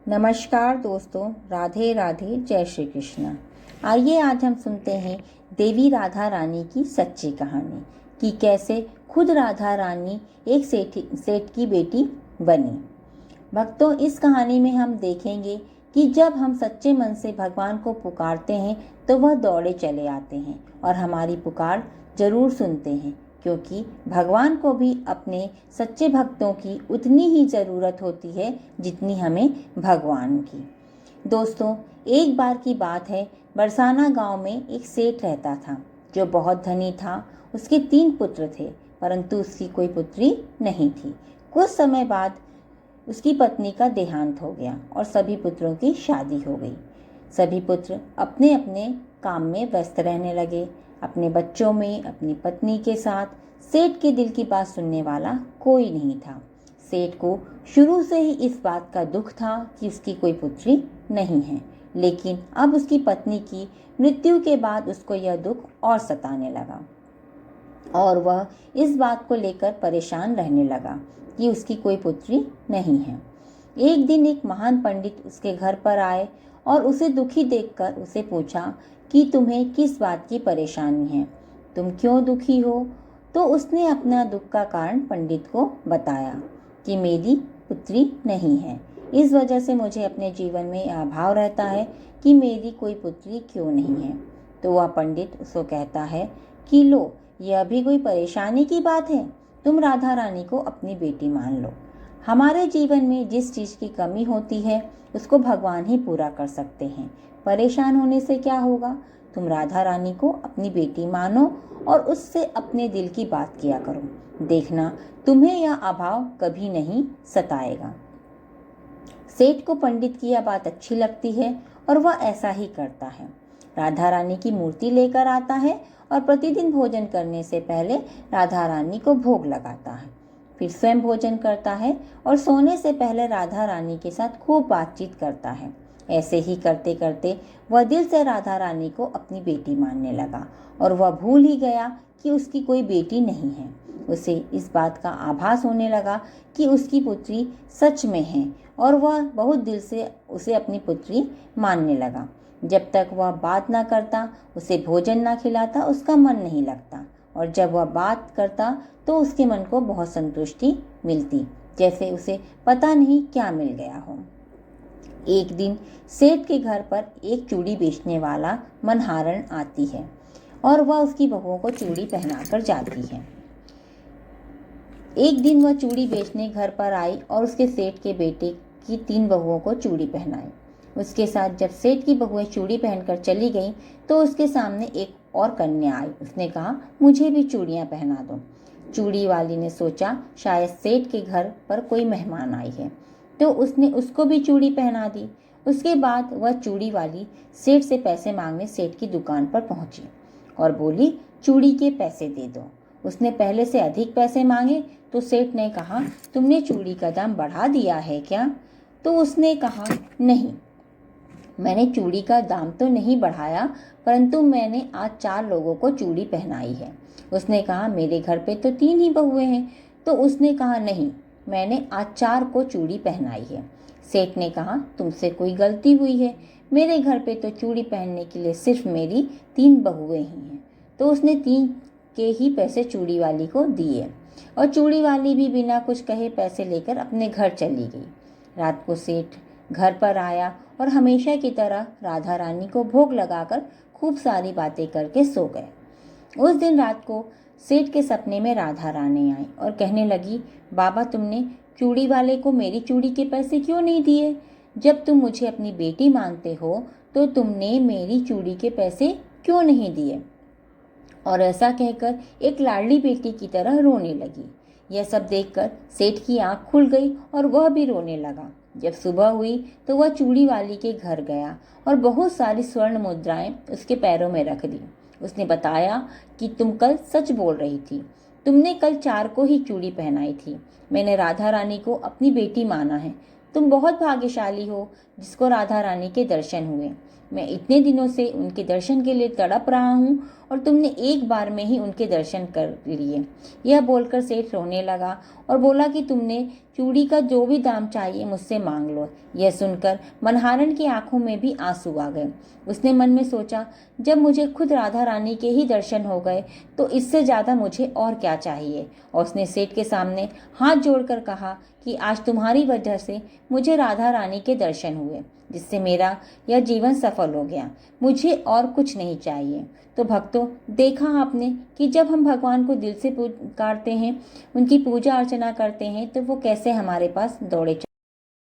नमस्कार दोस्तों, राधे राधे, जय श्री कृष्ण। आइए आज हम सुनते हैं देवी राधा रानी की सच्ची कहानी कि कैसे खुद राधा रानी एक सेठ की बेटी बनी। भक्तों, इस कहानी में हम देखेंगे कि जब हम सच्चे मन से भगवान को पुकारते हैं तो वह दौड़े चले आते हैं और हमारी पुकार जरूर सुनते हैं, क्योंकि भगवान को भी अपने सच्चे भक्तों की उतनी ही ज़रूरत होती है जितनी हमें भगवान की। दोस्तों, एक बार की बात है, बरसाना गांव में एक सेठ रहता था जो बहुत धनी था। उसके 3 पुत्र थे, परंतु उसकी कोई पुत्री नहीं थी। कुछ समय बाद उसकी पत्नी का देहांत हो गया और सभी पुत्रों की शादी हो गई। सभी पुत्र अपने अपने काम में व्यस्त रहने लगे, अपने बच्चों में, अपनी पत्नी के साथ। सेठ के दिल की बात सुनने वाला कोई नहीं था। सेठ को शुरू से ही इस बात का दुख था कि उसकी कोई पुत्री नहीं है, लेकिन अब उसकी पत्नी की मृत्यु के बाद उसको यह दुख और सताने लगा और वह इस बात को लेकर परेशान रहने लगा कि उसकी कोई पुत्री नहीं है। एक दिन एक महान पंडित उसके घर पर आए और उसे दुखी देखकर उसे पूछा कि तुम्हें किस बात की परेशानी है, तुम क्यों दुखी हो। तो उसने अपना दुख का कारण पंडित को बताया कि मेरी पुत्री नहीं है, इस वजह से मुझे अपने जीवन में अभाव रहता है कि मेरी कोई पुत्री क्यों नहीं है। तो वह पंडित उसको कहता है कि लो, यह भी कोई परेशानी की बात है, तुम राधा रानी को अपनी बेटी मान लो। हमारे जीवन में जिस चीज़ की कमी होती है उसको भगवान ही पूरा कर सकते हैं। परेशान होने से क्या होगा, तुम राधा रानी को अपनी बेटी मानो और उससे अपने दिल की बात किया करो, देखना तुम्हें यह अभाव कभी नहीं सताएगा। सेठ को पंडित की यह बात अच्छी लगती है और वह ऐसा ही करता है। राधा रानी की मूर्ति लेकर आता है और प्रतिदिन भोजन करने से पहले राधा रानी को भोग लगाता है। फिर स्वयं भोजन करता है और सोने से पहले राधा रानी के साथ खूब बातचीत करता है। ऐसे ही करते करते वह दिल से राधा रानी को अपनी बेटी मानने लगा और वह भूल ही गया कि उसकी कोई बेटी नहीं है। उसे इस बात का आभास होने लगा कि उसकी पुत्री सच में है और वह बहुत दिल से उसे अपनी पुत्री मानने लगा। जब तक वह बात ना करता, उसे भोजन ना खिलाता, उसका मन नहीं लगता, और जब वह बात करता तो उसके मन को बहुत संतुष्टि मिलती, जैसे उसे पता नहीं क्या मिल गया हो। एक दिन सेठ के घर पर एक चूड़ी बेचने वाला मनहारन आती है और वह उसकी बहुओं को चूड़ी पहनाकर जाती है। एक दिन वह चूड़ी बेचने घर पर आई और उसके सेठ के बेटे की 3 बहुओं को चूड़ी पहनाई। उसके साथ जब सेठ की बहुएं चूड़ी पहनकर चली गईं तो उसके सामने एक और कन्या आई। उसने कहा, मुझे भी चूड़ियां पहना दो। चूड़ी वाली ने सोचा शायद सेठ के घर पर कोई मेहमान आई है, तो उसने उसको भी चूड़ी पहना दी। उसके बाद वह चूड़ी वाली सेठ से पैसे मांगने सेठ की दुकान पर पहुंची और बोली, चूड़ी के पैसे दे दो। उसने पहले से अधिक पैसे मांगे तो सेठ ने कहा, तुमने चूड़ी का दाम बढ़ा दिया है क्या? तो उसने कहा, नहीं, मैंने चूड़ी का दाम तो नहीं बढ़ाया, परंतु मैंने आज 4 लोगों को चूड़ी पहनाई है। उसने कहा, मेरे घर पे तो 3 ही बहुएं हैं। तो उसने कहा, नहीं, मैंने आज 4 को चूड़ी पहनाई है। सेठ ने कहा, तुमसे कोई गलती हुई है, मेरे घर पे तो चूड़ी पहनने के लिए सिर्फ मेरी 3 बहुएं ही हैं। तो उसने 3 के ही पैसे चूड़ी वाली को दिए और चूड़ी वाली भी बिना कुछ कहे पैसे लेकर अपने घर चली गई। रात को सेठ घर पर आया और हमेशा की तरह राधा रानी को भोग लगाकर खूब सारी बातें करके सो गए। उस दिन रात को सेठ के सपने में राधा रानी आई और कहने लगी, बाबा, तुमने चूड़ी वाले को मेरी चूड़ी के पैसे क्यों नहीं दिए? जब तुम मुझे अपनी बेटी मानते हो तो तुमने मेरी चूड़ी के पैसे क्यों नहीं दिए? और ऐसा कहकर एक लाडली बेटी की तरह रोने लगी। यह सब देखकर सेठ की आंख खुल गई और वह भी रोने लगा। जब सुबह हुई तो वह चूड़ी वाली के घर गया और बहुत सारी स्वर्ण मुद्राएं उसके पैरों में रख दी। उसने बताया कि तुम कल सच बोल रही थी, तुमने कल 4 को ही चूड़ी पहनाई थी। मैंने राधा रानी को अपनी बेटी माना है। तुम बहुत भाग्यशाली हो जिसको राधा रानी के दर्शन हुए। मैं इतने दिनों से उनके दर्शन के लिए तड़प रहा हूँ और तुमने एक बार में ही उनके दर्शन कर लिए। यह बोलकर सेठ रोने लगा और बोला कि तुमने चूड़ी का जो भी दाम चाहिए मुझसे मांग लो। यह सुनकर मनहारन की आंखों में भी आंसू आ गए। उसने मन में सोचा, जब मुझे खुद राधा रानी के ही दर्शन हो गए तो इससे ज्यादा मुझे और क्या चाहिए। और उसने सेठ के सामने हाथ जोड़कर कहा कि आज तुम्हारी वजह से मुझे राधा रानी के दर्शन हुए, जिससे मेरा यह जीवन सफल हो गया। मुझे और कुछ नहीं चाहिए। तो भक्तों, देखा आपने कि जब हम भगवान को दिल से पुकारते हैं, उनकी पूजा अर्चना करते हैं, तो वो कैसे हमारे पास दौड़े